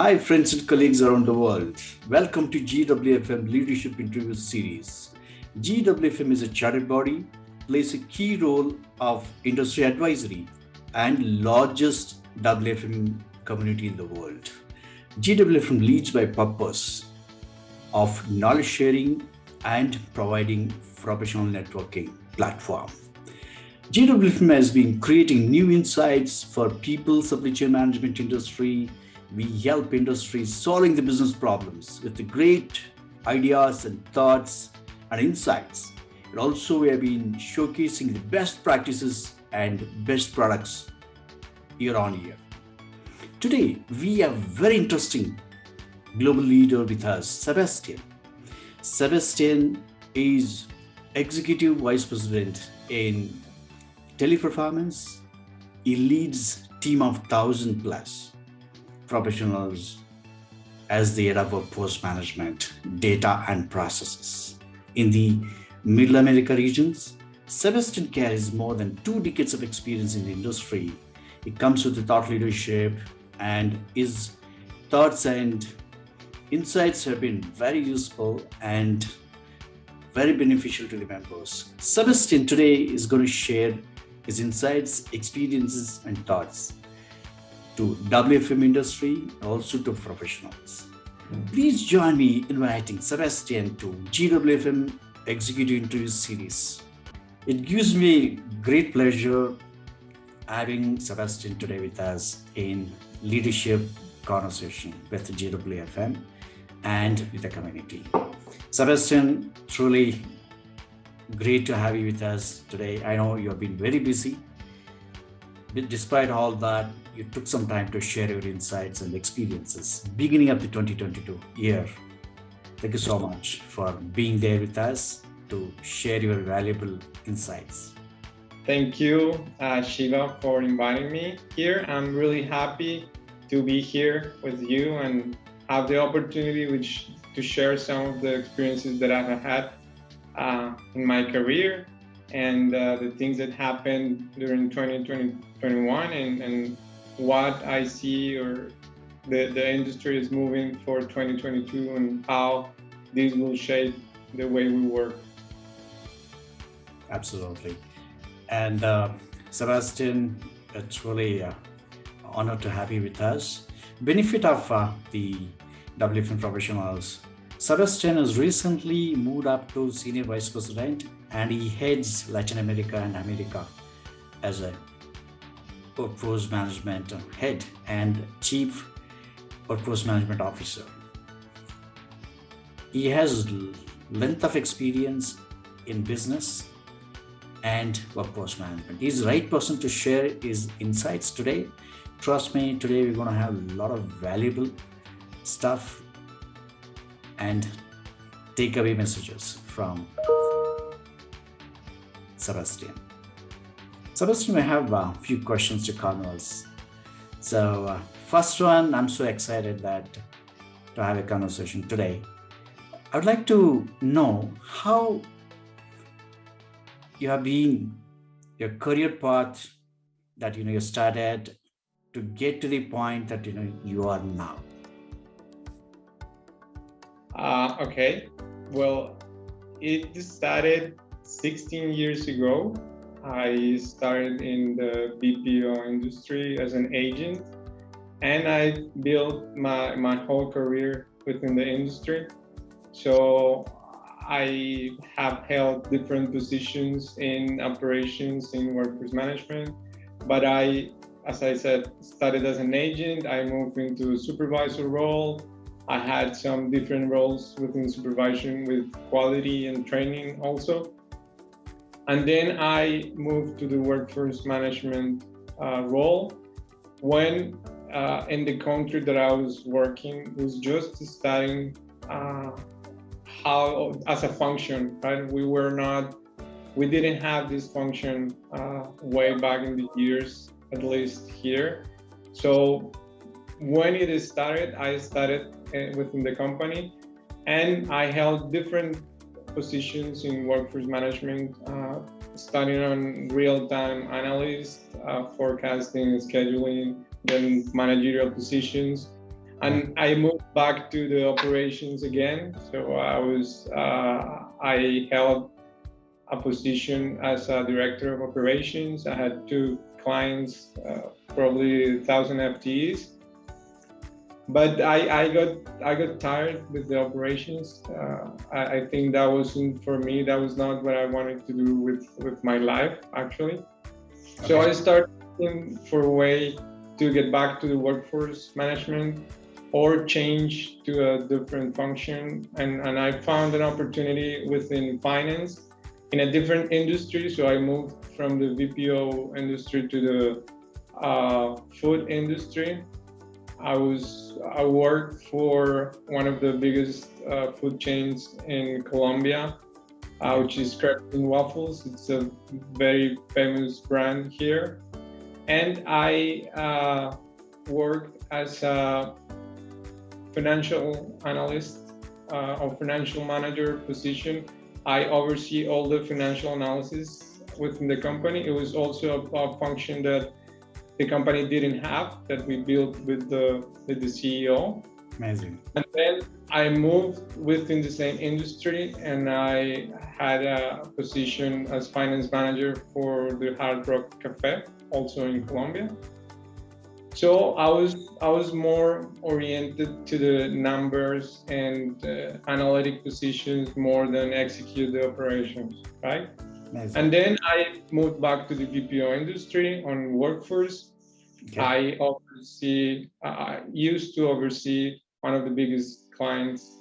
Hi, friends and colleagues around the world. Welcome to GWFM Leadership Interview Series. GWFM is a chartered body, plays a key role of industry advisory and largest WFM community in the world. GWFM leads by purpose of knowledge sharing and providing professional networking platform. GWFM has been creating new insights for people, supply chain management industry. We help industries solving the business problems with the great ideas and thoughts and insights. And also we have been showcasing the best practices and best products year on year. Today, we have very interesting global leader with us, Sebastian. Sebastian is Executive Vice President in Teleperformance. He leads team of 1,000 plus professionals as the head of workforce management, data and processes. In the Middle America regions, Sebastian carries more than 2 decades of experience in the industry. He comes with the thought leadership, and his thoughts and insights have been very useful and very beneficial to the members. Sebastian today is going to share his insights, experiences, and thoughts to WFM industry, also to professionals. Please join me in inviting Sebastian to GWFM Executive Interview Series. It gives me great pleasure having Sebastian today with us in leadership conversation with GWFM and with the community. Sebastian, truly great to have you with us today. I know you have been very busy. Despite all that, you took some time to share your insights and experiences beginning of the 2022 year. Thank you so much for being there with us to share your valuable insights. Thank you, Shiva, for inviting me here. I'm really happy to be here with you and have the opportunity to share some of the experiences that I've had in my career and the things that happened during 2021 and what I see or the industry is moving for 2022 and how this will shape the way we work. Absolutely. And Sebastian, it's really an honor to have you with us. Benefit of the WFM professionals. Sebastian has recently moved up to Senior Vice President and he heads Latin America and America as a workforce management head and chief workforce management officer. He has length of experience in business and workforce management. He's the right person to share his insights today. Trust me, today we're going to have a lot of valuable stuff and takeaway messages from Sebastian. Sebastian, we have a few questions to converse. So first one, I'm so excited to have a conversation today. I would like to know how you have been, your career path that you started to get to the point that you are now. Okay, well, it started 16 years ago. I started in the BPO industry as an agent, and I built my whole career within the industry. So I have held different positions in operations, in workforce management, but as I said, started as an agent. I moved into a supervisor role. I had some different roles within supervision with quality and training also. And then I moved to the workforce management role when in the country that I was working was just starting how as a function, right? We didn't have this function way back in the years, at least here. So when it started, I started within the company and I held different positions in workforce management, starting on real-time analyst, forecasting, scheduling, then managerial positions. And I moved back to the operations again. So I held a position as a director of operations. I had 2 clients, probably 1,000 FTEs. But I got tired with the operations. I think that wasn't for me. That was not what I wanted to do with my life, actually. Okay. So I started looking for a way to get back to the workforce management or change to a different function. And I found an opportunity within finance in a different industry. So I moved from the VPO industry to the food industry. I worked for one of the biggest food chains in Colombia, which is Crepes and Waffles. It's a very famous brand here. And I worked as a financial analyst or financial manager position. I oversee all the financial analysis within the company. It was also a function that the company didn't have, that we built with the CEO. Amazing. And then I moved within the same industry, and I had a position as finance manager for the Hard Rock Cafe, also in Colombia. So I was more oriented to the numbers and analytic positions more than execute the operations, right? Amazing. And then I moved back to the BPO industry on workforce. Okay. I used to oversee one of the biggest clients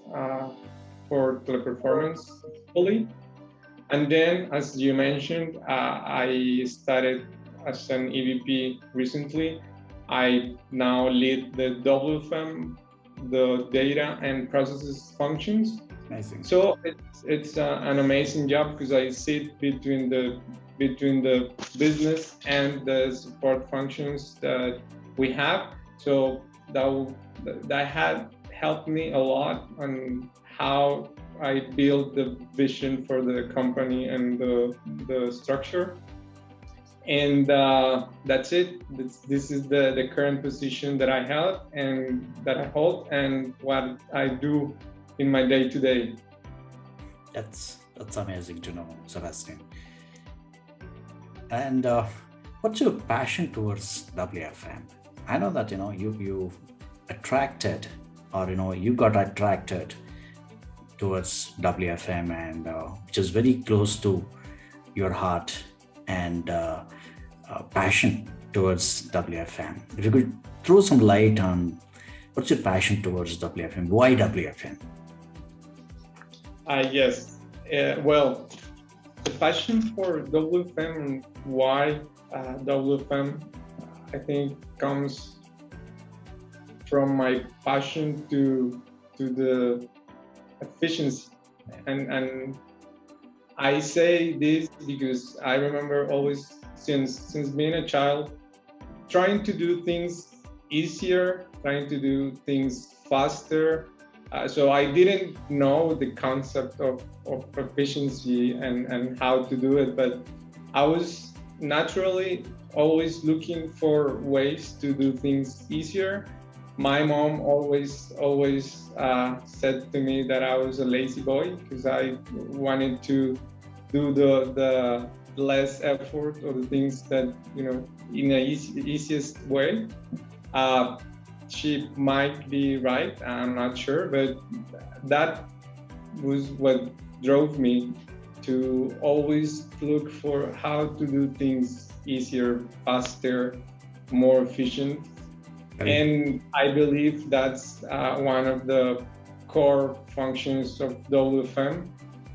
for Teleperformance fully. And then, as you mentioned, I started as an EVP recently. I now lead the GWFM, the data and processes functions. Amazing. So it's an amazing job because I sit between the business and the support functions that we have. So that had helped me a lot on how I build the vision for the company and the structure. And that's it. This is the current position that I held and that I hold, and what I do in my day-to-day. That's amazing to know, Sebastian. And what's your passion towards WFM? I know that you attracted, or you got attracted towards WFM, and which is very close to your heart and passion towards WFM. If you could throw some light on what's your passion towards WFM? Why WFM? Yes. Well, the passion for WFM and why WFM, I think, comes from my passion to the efficiency. And I say this because I remember always, since being a child, trying to do things easier, trying to do things faster. So I didn't know the concept of efficiency and how to do it, but I was naturally always looking for ways to do things easier. My mom always said to me that I was a lazy boy because I wanted to do the less effort or the things that, in the easiest way. She might be right, I'm not sure, but that was what drove me to always look for how to do things easier, faster, more efficient. And I believe that's one of the core functions of WFM.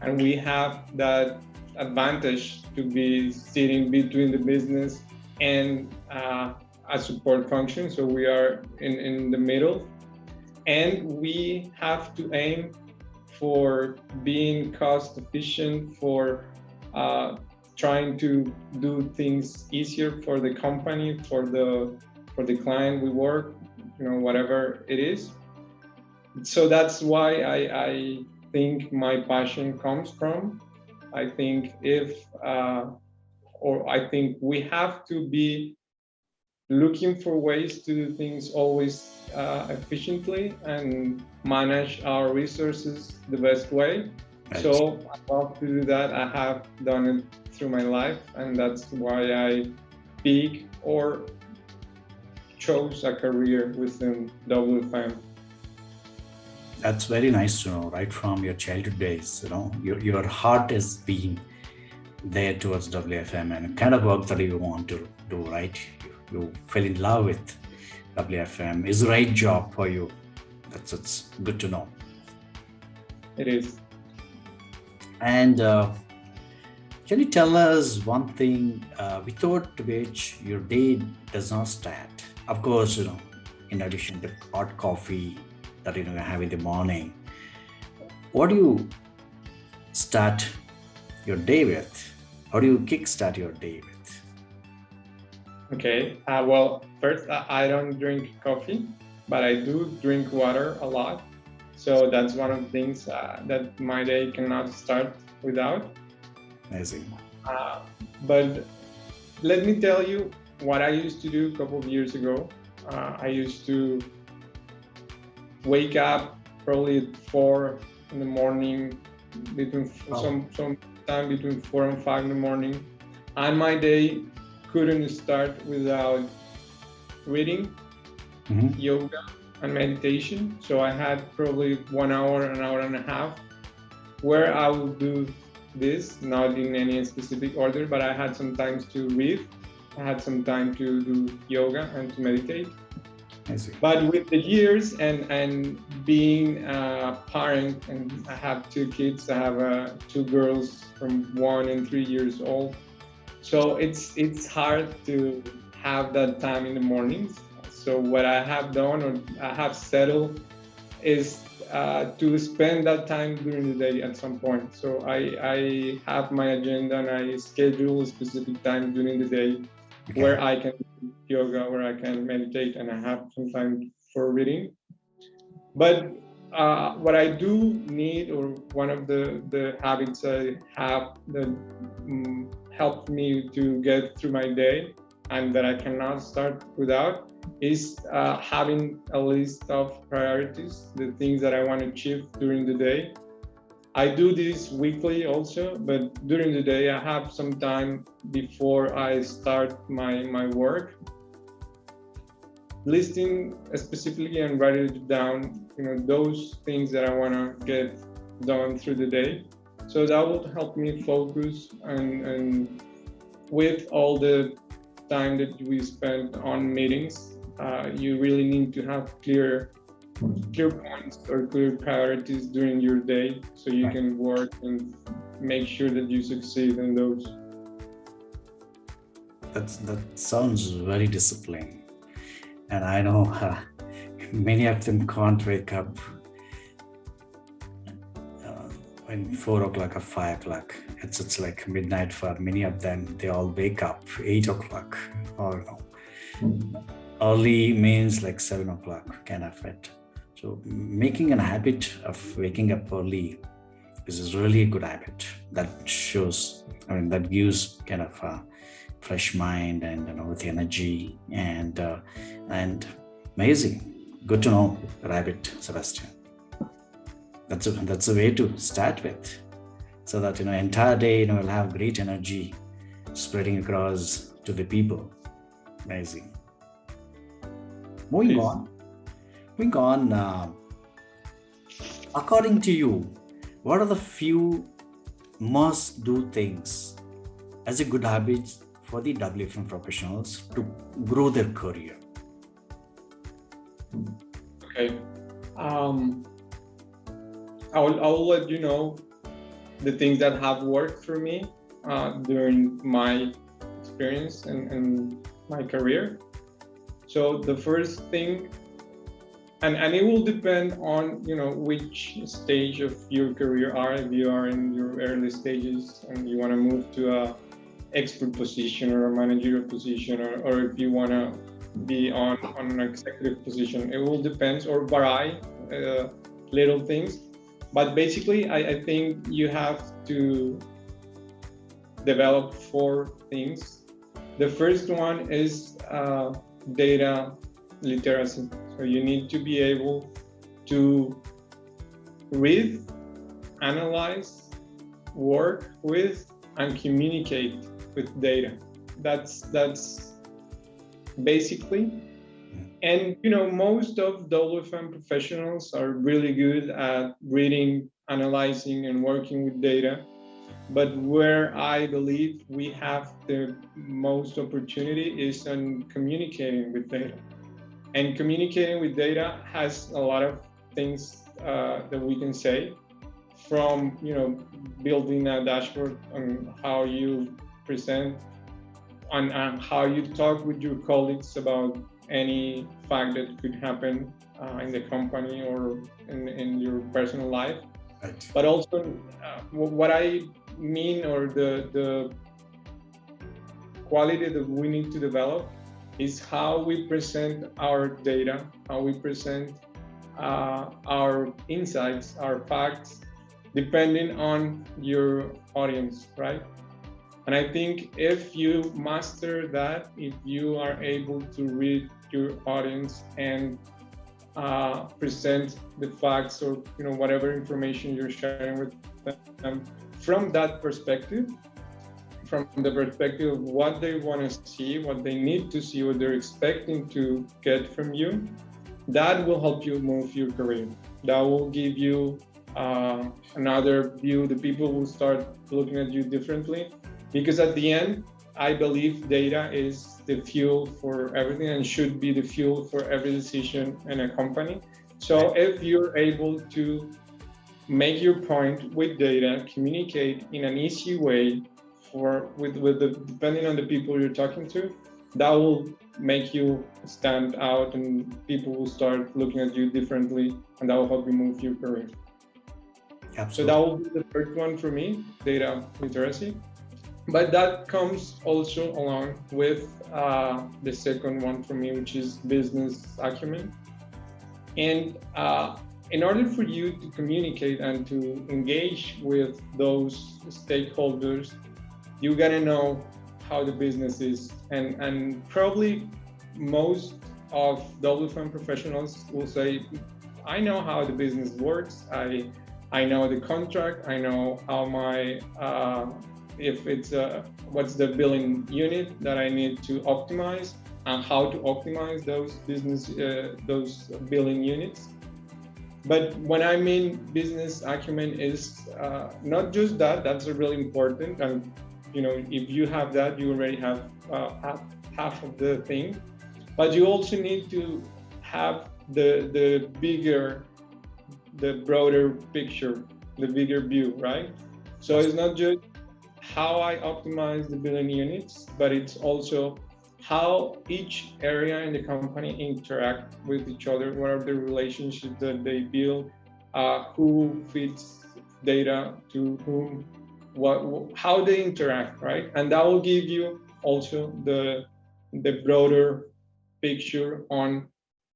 And we have that advantage to be sitting between the business and a support function. So we are in the middle. And we have to aim for being cost efficient, for trying to do things easier for the company, for the client we work, whatever it is. So that's why I think my passion comes from. I think I think we have to be looking for ways to do things always efficiently and manage our resources the best way. Right. So I love to do that. I have done it through my life, and that's why I pick or chose a career within WFM. That's very nice to know, right from your childhood days. Your heart is being there towards WFM and kind of work that you want to do, right? You fell in love with WFM. Is the right job for you. It's good to know. It is. And can you tell us one thing without which your day does not start? Of course, in addition to hot coffee that you have in the morning, what do you start your day with? How do you kickstart your day with? Okay. Well, first, I don't drink coffee, but I do drink water a lot. So that's one of the things that my day cannot start without. Amazing. But let me tell you what I used to do a couple of years ago. I used to wake up probably at 4 in the morning, some time between 4 and 5 in the morning, and my day couldn't start without reading, yoga, and meditation. So I had probably 1 hour, an hour and a half, where I would do this, not in any specific order, but I had some time to read. I had some time to do yoga and to meditate. But with the years and being a parent, and I have 2 kids, I have 2 girls from 1 and 3 years old. So it's hard to have that time in the mornings. So what I have done, or I have settled, is to spend that time during the day at some point. So I have my agenda and I schedule a specific time during the day where I can do yoga, where I can meditate, and I have some time for reading. But what I do need, or one of the habits I have that help me to get through my day and that I cannot start without, is having a list of priorities, the things that I want to achieve during the day. I do this weekly also, but during the day I have some time before I start my work, listing specifically and writing it down, those things that I want to get done through the day. So that will help me focus, and with all the time that we spend on meetings, you really need to have clear points or clear priorities during your day, so you can work and make sure that you succeed in those. That sounds very disciplined, and I know many of them can't wake up when 4 o'clock or 5 o'clock. It's like midnight for many of them. They all wake up 8 o'clock, or early means like 7 o'clock kind of it. So making a habit of waking up early is really a good habit. That shows, that gives kind of a fresh mind and with energy and amazing. Good to know the habit, Sebastian. That's a way to start with, so that entire day will have great energy spreading across to the people. Amazing. Moving on, according to you, what are the few must-do things as a good habit for the WFM professionals to grow their career? Okay. I'll let you know the things that have worked for me during my experience and my career. So the first thing, and it will depend on which stage of your career are. If you are in your early stages and you want to move to a expert position or a managerial position, or if you want to be on an executive position, it will depend or vary little things. But basically, I think you have to develop 4 things. The first one is data literacy. So you need to be able to read, analyze, work with, and communicate with data. That's basically. And most of WFM professionals are really good at reading, analyzing, and working with data. But where I believe we have the most opportunity is on communicating with data. And communicating with data has a lot of things that we can say, from building a dashboard on how you present, on how you talk with your colleagues about any fact that could happen in the company or in your personal life. Right. But also what I mean, or the quality that we need to develop, is how we present our data, how we present our insights, our facts, depending on your audience, right? And I think if you master that, if you are able to read your audience and present the facts, or whatever information you're sharing with them from that perspective, from the perspective of what they want to see, what they need to see, what they're expecting to get from you, that will help you move your career. That will give you another view. The people will start looking at you differently, because at the end, I believe data is the fuel for everything and should be the fuel for every decision in a company. So if you're able to make your point with data, communicate in an easy way depending on the people you're talking to, that will make you stand out, and people will start looking at you differently, and that will help you move your career. Absolutely. So that will be the first one for me, data literacy. But that comes also along with the second one for me, which is business acumen. And in order for you to communicate and to engage with those stakeholders, you gotta know how the business is. And probably most of WFM professionals will say, I know how the business works. I know the contract. I know how my if it's what's the billing unit that I need to optimize, and how to optimize those billing units. But when I mean business acumen is not just that. That's really important, and if you have that, you already have half of the thing. But you also need to have the broader picture, the bigger view, right? So it's not just how I optimize the billing units, but it's also how each area in the company interact with each other. What are the relationships that they build? Who feeds data to whom? How they interact, right? And that will give you also the broader picture on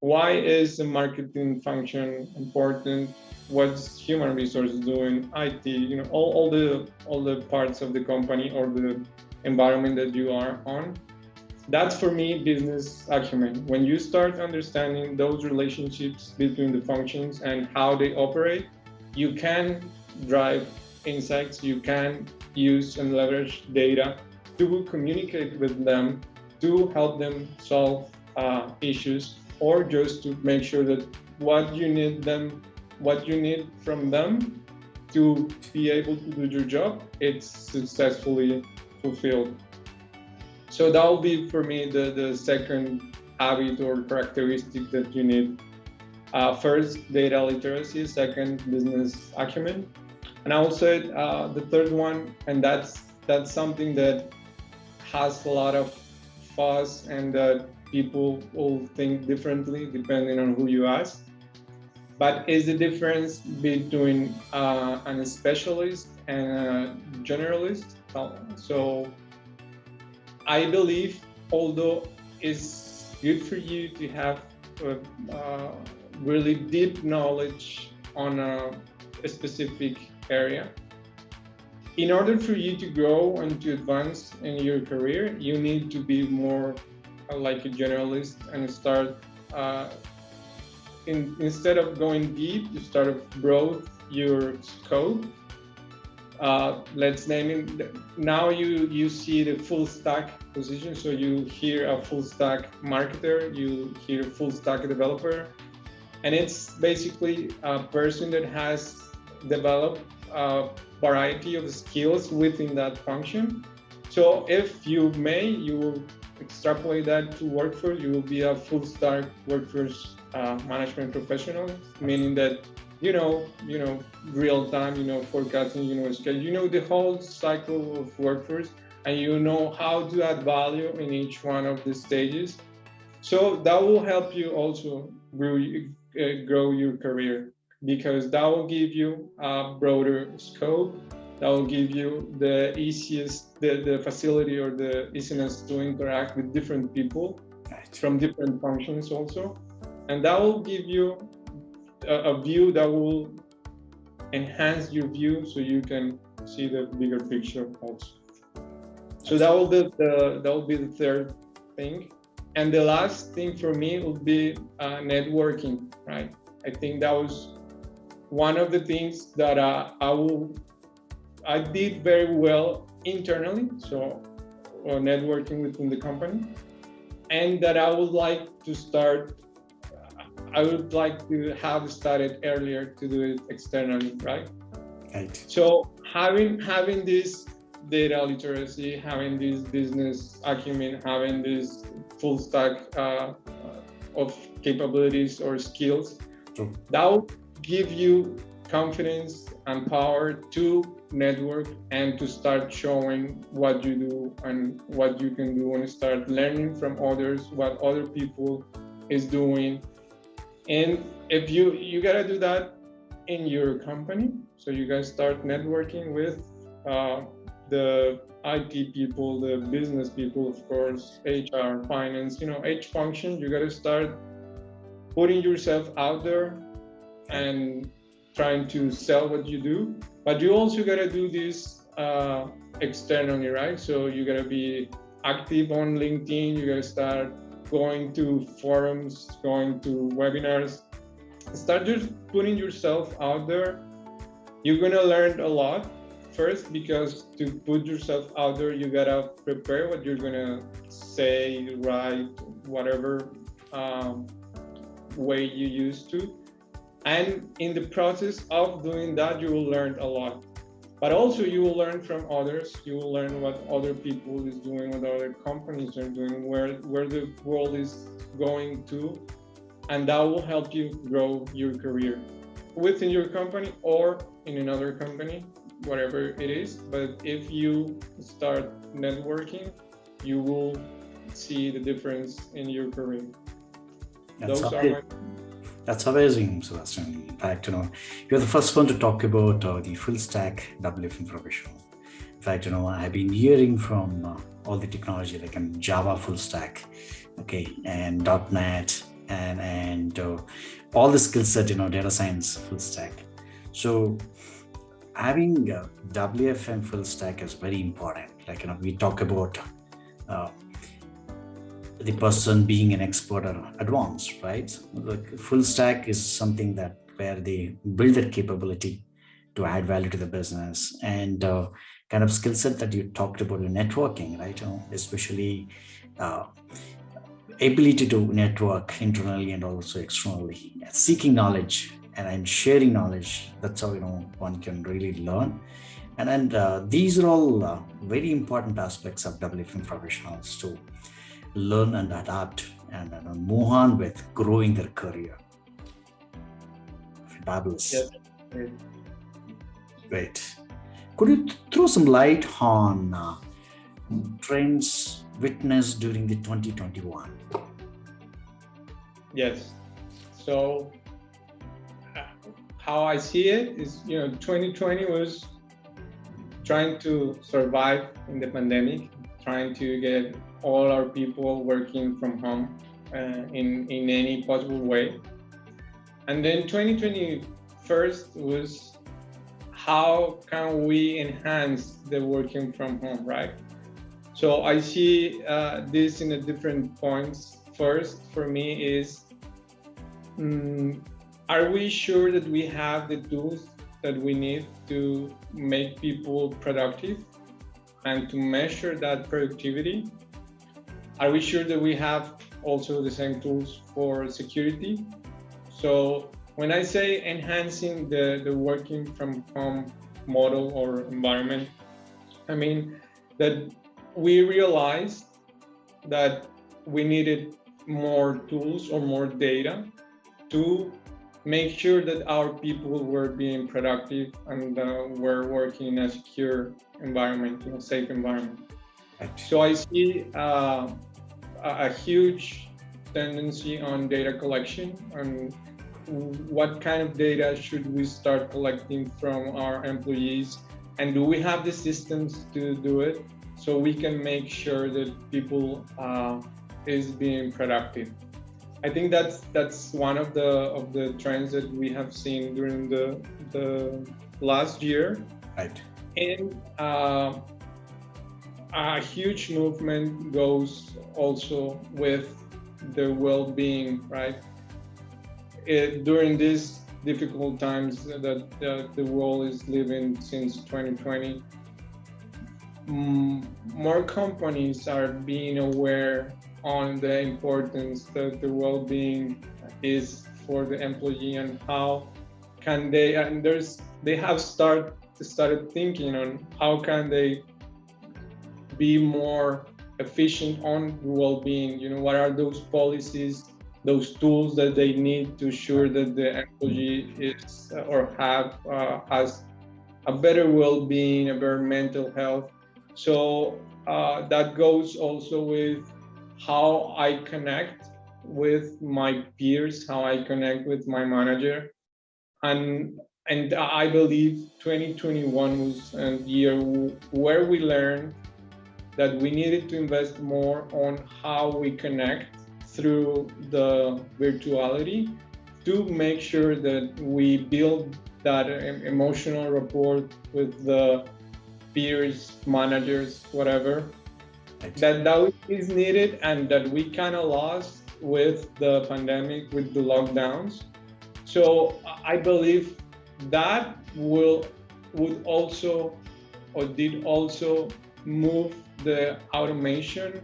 why is the marketing function important, what's human resources doing, IT, all the parts of the company or the environment that you are on. That's for me business acumen. When you start understanding those relationships between the functions and how they operate, you can drive insights, you can use and leverage data to communicate with them, to help them solve issues, or just to make sure that what you need from them to be able to do your job, it's successfully fulfilled. So that will be for me the second habit or characteristic that you need. First, data literacy. Second, business acumen. And I will say the third one, and that's something that has a lot of fuss, and that people will think differently depending on who you ask. But is the difference between a specialist and a generalist. So I believe, although it's good for you to have really deep knowledge on a specific area, in order for you to grow and to advance in your career, you need to be more like a generalist and start instead of going deep, you start to broaden your scope. Let's name it. Now you see the full stack position. So you hear a full stack marketer, you hear full stack developer, and it's basically a person that has developed a variety of skills within that function. So if you will extrapolate that to workforce, you will be a full stack workforce management professional, meaning that you know real time, forecasting, schedule, the whole cycle of workforce, and you know how to add value in each one of the stages. So that will help you also grow your career, because that will give you a broader scope. That will give you the easiest, the facility or the easiness to interact with different people from different functions also. And that will give you a view that will enhance your view so you can see the bigger picture also. So that will be the third thing. And the last thing for me would be networking, right? I think that was one of the things that I did very well internally, so networking within the company, and that I would like to have started earlier to do it externally, right? Right. So having this data literacy, having this business acumen, having this full stack of capabilities or skills, True. that will give you confidence and power to network and to start showing what you do and what you can do, and start learning from others what other people is doing. And if you gotta do that in your company, so you guys start networking with the IT people, the business people, of course, HR, finance, each function, you gotta start putting yourself out there and trying to sell what you do. But you also gotta do this externally, right? So you gotta be active on LinkedIn, you gotta start going to forums, going to webinars, start just putting yourself out there. You're gonna learn a lot first, because to put yourself out there, you gotta prepare what you're gonna say, write, whatever way you used to. And in the process of doing that, you will learn a lot. But also you will learn from others. You will learn what other people is doing, what other companies are doing, where the world is going to. And that will help you grow your career within your company or in another company, whatever it is. But if you start networking, you will see the difference in your career. That's amazing, Sebastian. In fact, you're the first one to talk about the full stack WFM professional. In fact, I've been hearing from all the technology like Java full stack, okay, and .NET and all the skill set, data science full stack. So having WFM full stack is very important. Like, we talk about the person being an expert or advanced, right? Like full stack is something that where they build that capability to add value to the business, and kind of skill set that you talked about in networking, right? Especially ability to network internally and also externally, seeking knowledge and sharing knowledge. That's how one can really learn. And these are all very important aspects of WFM professionals to learn and adapt and move on with growing their career. Fabulous. Yes. Great. Could you throw some light on trends witnessed during the 2021? Yes. So how I see it is, 2020 was trying to survive in the pandemic, trying to get all our people working from home in any possible way. And then 2021 was how can we enhance the working from home, right? So I see this in a different points. First, for me is, are we sure that we have the tools that we need to make people productive and to measure that productivity? Are we sure that we have also the same tools for security? So when I say enhancing the working from home model or environment, I mean that we realized that we needed more tools or more data to make sure that our people were being productive and were working in a secure environment, in a safe environment. So I see a huge tendency on data collection, and what kind of data should we start collecting from our employees, and do we have the systems to do it so we can make sure that people is being productive. I think that's one of the trends that we have seen during the last year. Right. And a huge movement goes also with the well-being, right? During these difficult times that the world is living since 2020, more companies are being aware on the importance that the well-being is for the employee, and how can they, and they have started thinking on how can they be more efficient on well-being. You know, what are those policies, those tools that they need to ensure that the employee is or has a better well-being, a better mental health. So that goes also with how I connect with my peers, how I connect with my manager. And I believe 2021 was a year where we learned that we needed to invest more on how we connect through the virtuality to make sure that we build that emotional rapport with the peers, managers, whatever, that is needed, and that we kind of lost with the pandemic, with the lockdowns. So I believe that would also, or did also, move the automation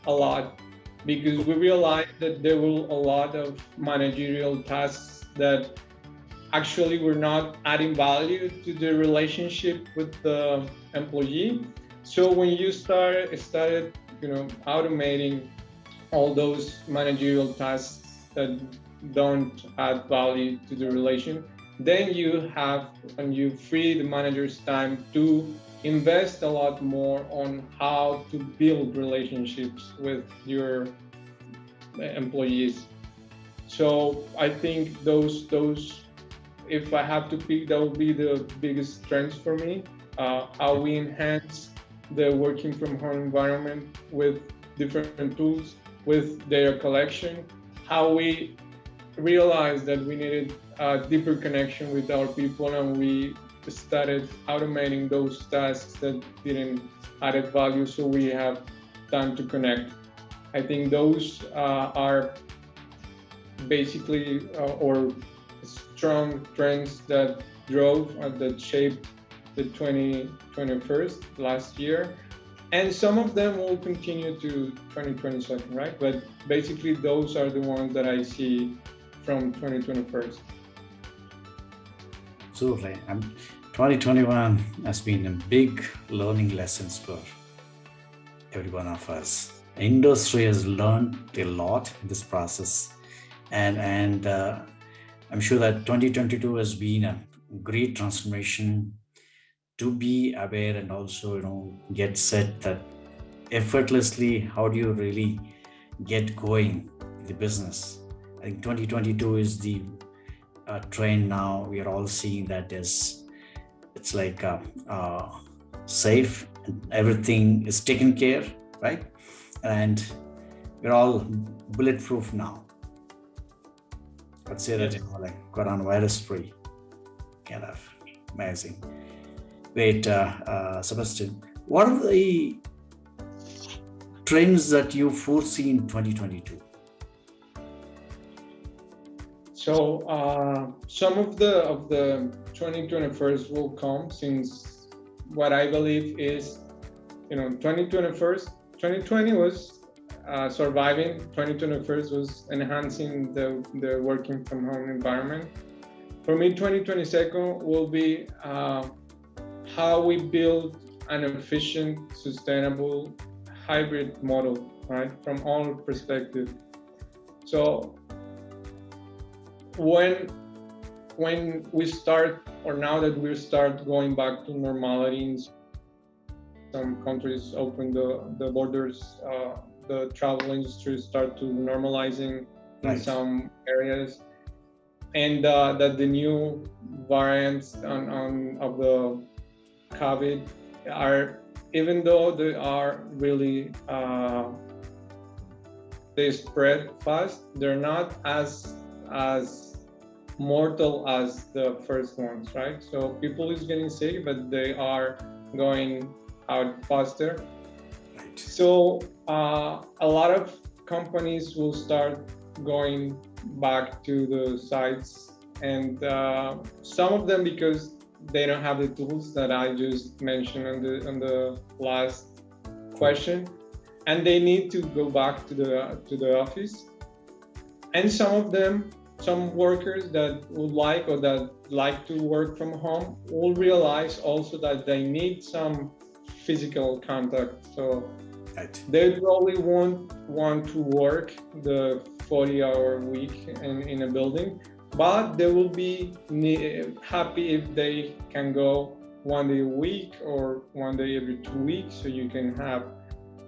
a lot, because we realized that there were a lot of managerial tasks that actually were not adding value to the relationship with the employee. So when you started, automating all those managerial tasks that don't add value to the relation, then you free the manager's time to invest a lot more on how to build relationships with your employees. So I think those, if I have to pick, that would be the biggest strengths for me. How we enhance the working from home environment with different tools, with data collection, how we realized that we needed a deeper connection with our people, and we started automating those tasks that didn't add value, so we have time to connect. I think those are basically or strong trends that drove that shaped the 2021 last year, and some of them will continue to 2022, right? But basically those are the ones that I see from 2021. Absolutely. 2021 has been a big learning lessons for every one of us. Industry has learned a lot in this process, and I'm sure that 2022 has been a great transformation to be aware, and also get set that effortlessly how do you really get going in the business. I think 2022 is the trend now. We are all seeing that it's like safe, and everything is taken care, right? And we're all bulletproof now. I'd say that like coronavirus free, kind of amazing. Wait, Sebastian, what are the trends that you foresee in 2022? So some of the 2021st will come, since what I believe is, 2020 was surviving. 2021st was enhancing the working from home environment. For me, 2022 will be how we build an efficient, sustainable hybrid model, right, from all perspectives. So when we start, or now that we start going back to normality, in some countries open the borders, the travel industry start to normalizing in some areas, and that the new variants of the COVID are, even though they are really they spread fast, they're not as mortal as the first ones, right? So people is getting sick, but they are going out faster. So a lot of companies will start going back to the sites, and some of them because they don't have the tools that I just mentioned on the last question, and they need to go back to the office. And some workers that would like, or that like to work from home, will realize also that they need some physical contact. So they probably won't want to work the 40-hour week in a building, but they will be happy if they can go one day a week or one day every 2 weeks, so you can have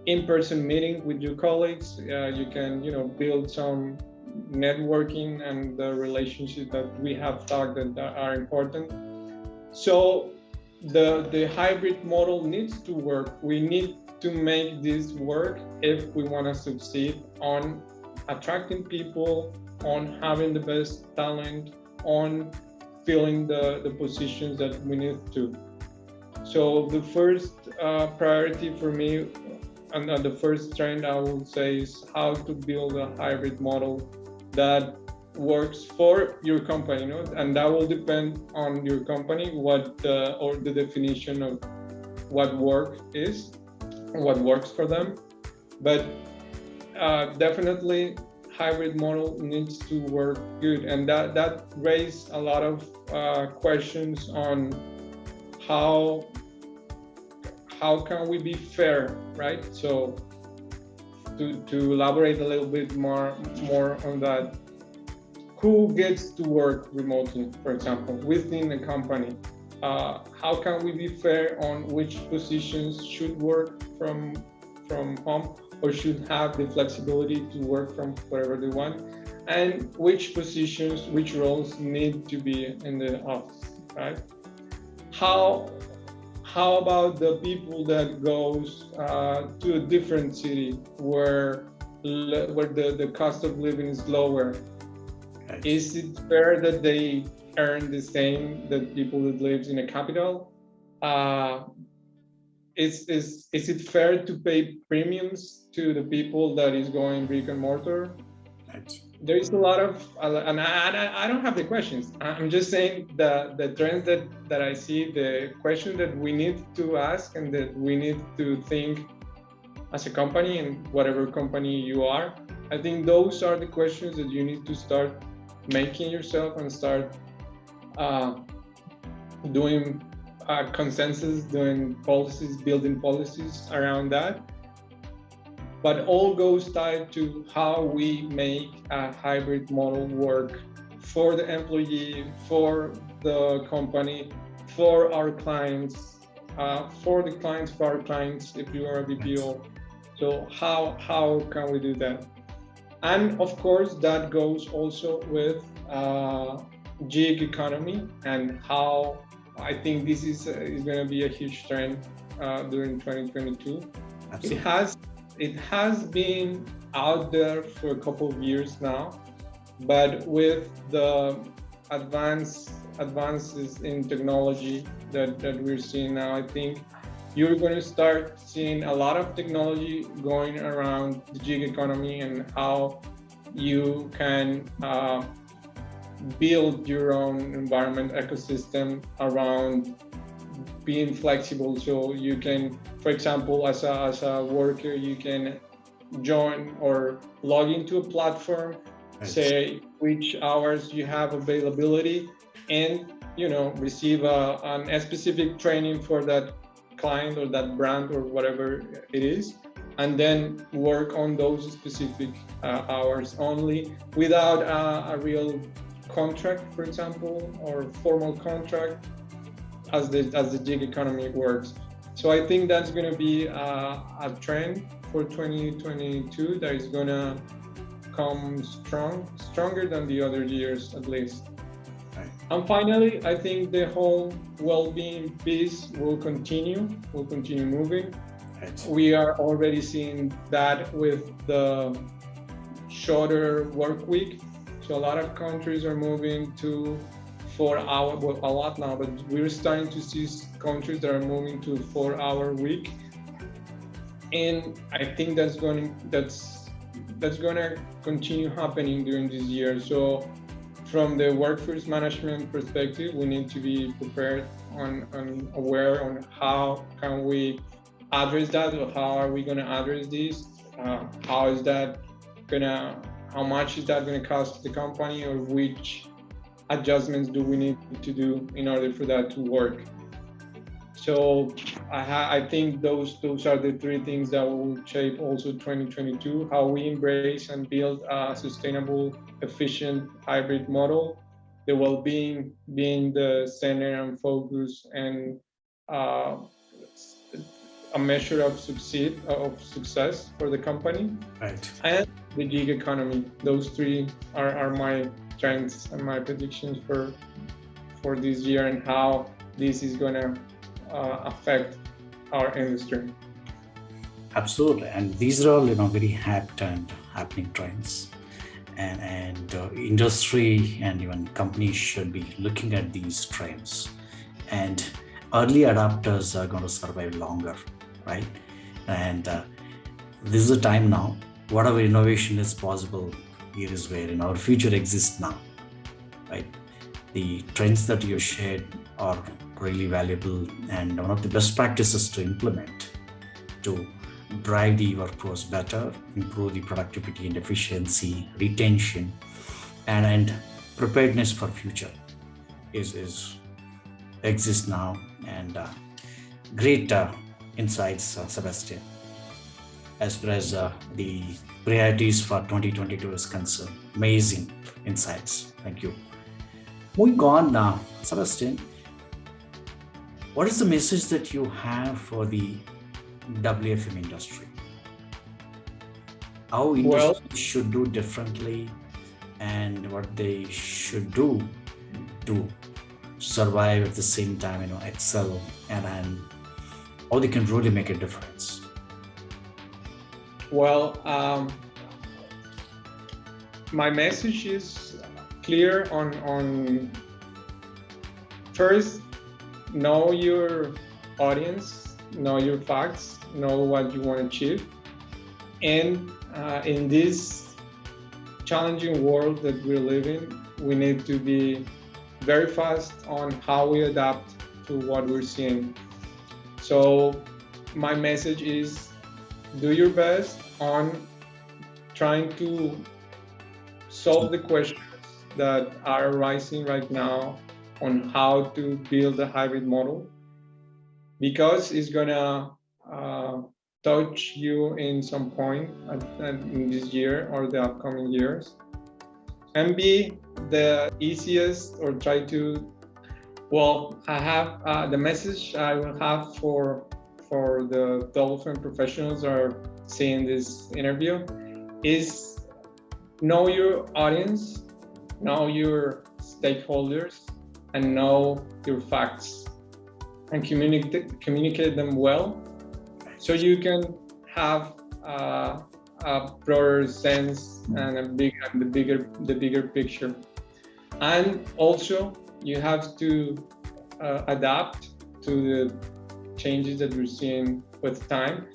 in-person meeting with your colleagues. You can build some networking and the relationships that we have talked that are important. So the hybrid model needs to work. We need to make this work if we want to succeed on attracting people, on having the best talent, on filling the positions that we need to. So the first priority for me, and the first trend I would say, is how to build a hybrid model that works for your company, and that will depend on your company or the definition of what work is, what works for them. But definitely hybrid model needs to work good, and that raised a lot of questions on how can we be fair, right? So to elaborate a little bit more on that, who gets to work remotely, for example, within a company? How can we be fair on which positions should work from home, or should have the flexibility to work from wherever they want, and which positions, which roles need to be in the office, right? How about the people that goes to a different city where the cost of living is lower? Right. Is it fair that they earn the same that people that lives in a capital? Is it fair to pay premiums to the people that is going brick and mortar? Right. There is a lot of, and I don't have the questions. I'm just saying the trends that I see, the question that we need to ask and that we need to think as a company, and whatever company you are. I think those are the questions that you need to start making yourself and start doing consensus, doing policies, building policies around that. But all goes tied to how we make a hybrid model work for the employee, for the company, for our clients, for our clients if you are a BPO. So how can we do that? And of course, that goes also with gig economy, and how I think this is going to be a huge trend during 2022. Absolutely. It has been out there for a couple of years now, but with the advances in technology that we're seeing now, I think you're going to start seeing a lot of technology going around the gig economy and how you can build your own environment ecosystem around being flexible. So you can, for example, as a worker, you can join or log into a platform, say which hours you have availability, and receive a specific training for that client or that brand or whatever it is, and then work on those specific hours only without a real contract, for example, or formal contract, as the gig economy works. So I think that's going to be a trend for 2022 that is going to come stronger than the other years at least. Right. And finally, I think the whole well-being piece will continue moving. Right. We are already seeing that with the shorter work week. So a lot of countries are moving to 4 hour, well, a lot now, but we're starting to see countries that are moving to a 4-hour week. And I think that's going to continue happening during this year. So from the workforce management perspective, we need to be prepared on aware on how can we address that, or how are we going to address this? How much is that going to cost the company, or which adjustments do we need to do in order for that to work? So I think those are the three things that will shape also 2022, how we embrace and build a sustainable, efficient hybrid model, the well-being being the center and focus, and a measure of success for the company. Right. And the gig economy. Those three are my trends and my predictions for this year, and how this is going to affect our industry. Absolutely, and these are all very hot and happening trends, and industry and even companies should be looking at these trends, and early adopters are going to survive longer, right? And this is a time now, whatever innovation is possible, here is where our future exists now, right? The trends that you shared are really valuable, and one of the best practices to implement to drive the workforce better, improve the productivity and efficiency, retention, and preparedness for future is exists now. And great insights, Sebastian, as far as the priorities for 2022 is concerned. Amazing insights. Thank you. Moving on now, Sebastian, what is the message that you have for the WFM industry? How industry should do differently, and what they should do to survive at the same time, excel, and how they can really make a difference? Well, my message is clear on first, know your audience, know your facts, know what you want to achieve. And in this challenging world that we're living, we need to be very fast on how we adapt to what we're seeing. So my message is, do your best on trying to solve the questions that are arising right now on how to build a hybrid model, because it's gonna touch you in some point in this year or the upcoming years. And be the easiest, or try to, I have the message I will have for the WFM professionals that are seeing this interview is, know your audience, know your stakeholders, and know your facts, and communicate them well, so you can have a broader sense and the bigger picture. And also, you have to adapt to the changes that we're seeing with time.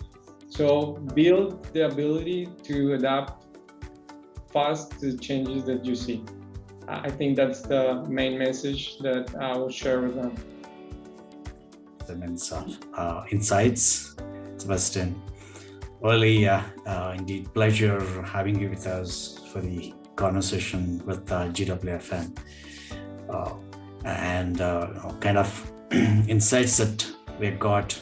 So build the ability to adapt fast to the changes that you see. I think that's the main message that I will share with them. Immense insights, Sebastian. Really, indeed, pleasure having you with us for the conversation with GWFM, and kind of insights that we got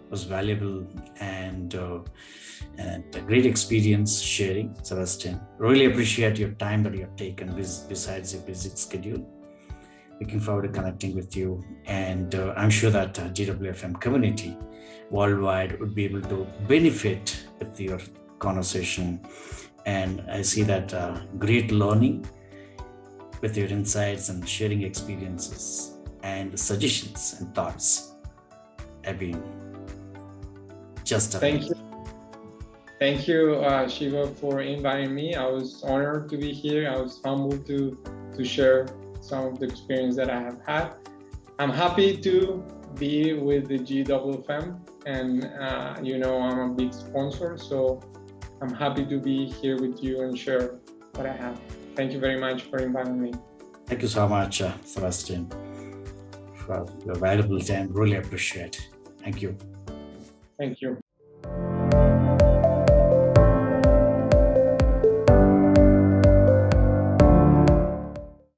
was valuable and a great experience sharing, Sebastian. Really appreciate your time that you have taken besides your busy schedule. Looking forward to connecting with you, and I'm sure that GWFM community worldwide would be able to benefit with your conversation. And I see that great learning with your insights and sharing experiences and suggestions and thoughts have been just amazing. Thank you, Shiva, for inviting me. I was honored to be here. I was humbled to share some of the experience that I have had. I'm happy to be with the GWFM, and I'm a big sponsor, so I'm happy to be here with you and share what I have. Thank you very much for inviting me. Thank you so much, Sebastian, for your valuable time. Really appreciate it. Thank you. Thank you.